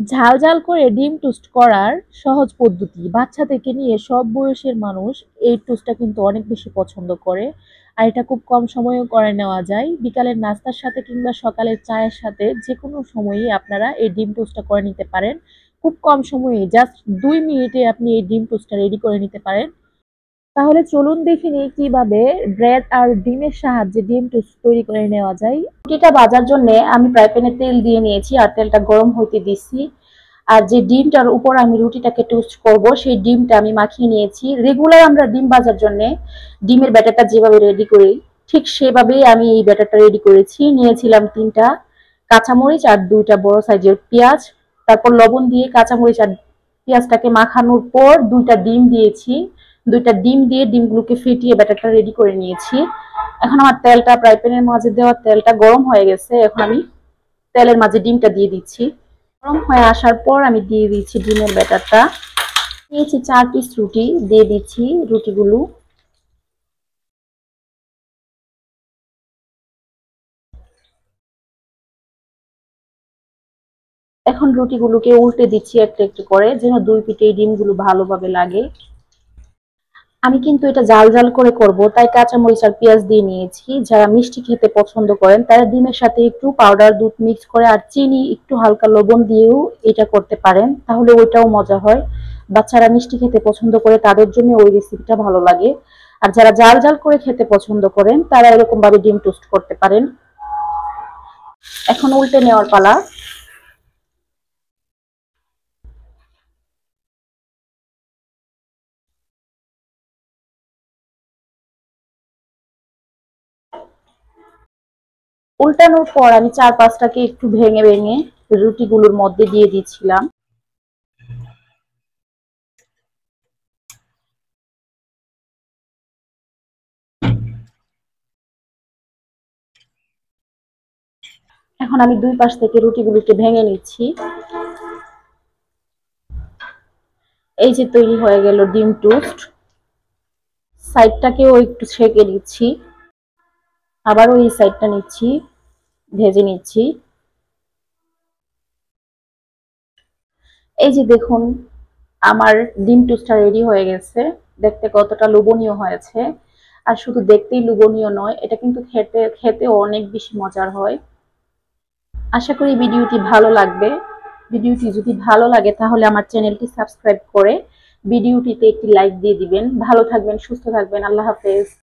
ঝাল ঝাল করে ডিম টোস্ট করার সহজ পদ্ধতি। বাচ্চা থেকে নিয়ে সব বয়সের মানুষ এই টোস্টটা কিন্তু অনেক বেশি পছন্দ করে। আর এটা খুব কম সময়েও করে নেওয়া যায়। বিকালের নাস্তার সাথে কিংবা সকালের চায়ের সাথে যেকোনো সময়ই আপনারা এই ডিম টোস্টটা করে নিতে পারেন। খুব কম সময়ে জাস্ট ২ মিনিটে আপনি এই ডিম টোস্টটা রেডি করে নিতে পারেন। তাহলে চলুন দেখে নিই কিভাবে ব্রেড আর ডিমের সাহায্যে ডিম টোস্ট তৈরি করে নেওয়া যায়। রুটিটা ভাজার জন্য আমি ফ্রাই প্যানে তেল দিয়ে নিয়েছি আর তেলটা গরম হইতে দিচ্ছি। আর যে ডিমটার উপর আমি রুটিটাকে টোস্ট করব সেই ডিমটা আমি মাখিয়ে নিয়েছি। রেগুলার আমরা ডিম ভাজার জন্য ডিমের ব্যাটারটা যেভাবে রেডি করি ঠিক সেভাবেই আমি এই ব্যাটারটা রেডি করেছি। নিয়েছিলাম ৩টা কাঁচামরিচ আর ২টা বড় সাইজের পেঁয়াজ। তারপর লবণ দিয়ে কাঁচামরিচ আর পেঁয়াজটাকে মাখানোর পর ২টা ডিম দিয়েছি। ২টা ডিম দিয়ে ডিমগুলোকে ফেটিয়ে ব্যাটারটা রেডি করে নিয়েছি। এখন আমার তেলটা ফ্রাই প্যানের মাঝে দেওয়া তেলটা গরম হয়ে গেছে। এখন আমি তেলের মাঝে ডিমটা দিয়ে দিচ্ছি। গরম হয়ে আসার পর আমি দিয়ে দিচ্ছি ডিমের ব্যাটারটা। নিয়েছি ৪ পিস রুটি, দিয়ে দিচ্ছি রুটিগুলো। এখন রুটিগুলোকে উল্টে দিচ্ছি একটু একটু করে যেন ২ পিঠে ডিমগুলো ভালোভাবে লাগে। আমি কিন্তু এটা জাল জাল করে করব, তাই কাঁচামরিচ আর পেঁয়াজ দিয়ে নিয়েছি। যারা মিষ্টি খেতে পছন্দ করেন তারা ডিমের সাথে একটু পাউডার দুধ মিক্স করে আর চিনি একটু হালকা লবণ দিয়েও এটা করতে পারেন, তাহলে ওইটাও মজা হয়। বাচ্চারা মিষ্টি খেতে পছন্দ করে তাদের জন্য ওই রেসিপিটা ভালো লাগে। আর যারা জাল জাল করে খেতে পছন্দ করেন তারা এরকম ভাবে ডিম টোস্ট করতে পারেন। এখন উল্টে নেওয়ার পালা। উল্টানোর পর আমি ৪-৫টাকে একটু ভেঙে ভেঙে রুটিগুলোর মধ্যে দিয়ে দিচ্ছিলাম। এখন আমি ২ পাশ থেকে রুটিগুলোকে ভেঙে নিচ্ছি। এই যে তৈরি হয়ে গেল ডিম টোস্ট। সাইডটাকেও একটু সেঁকে নিচ্ছি, আবারও এই সাইডটা নিচ্ছি, ভেজে নিচ্ছি। এই যে দেখুন আমার ডিম টোস্টটা রেডি হয়ে গেছে। দেখতে কতটা লোভনীয় হয়েছে। আর শুধু দেখতেই লোভনীয় নয়, এটা কিন্তু খেতেও অনেক বেশি মজার হয়। আশা করি ভিডিওটি ভালো লাগবে। ভিডিওটি যদি ভালো লাগে তাহলে আমার চ্যানেলটি সাবস্ক্রাইব করে ভিডিওটিতে একটি লাইক দিয়ে দিবেন। ভালো থাকবেন, সুস্থ থাকবেন। আল্লাহ হাফেজ।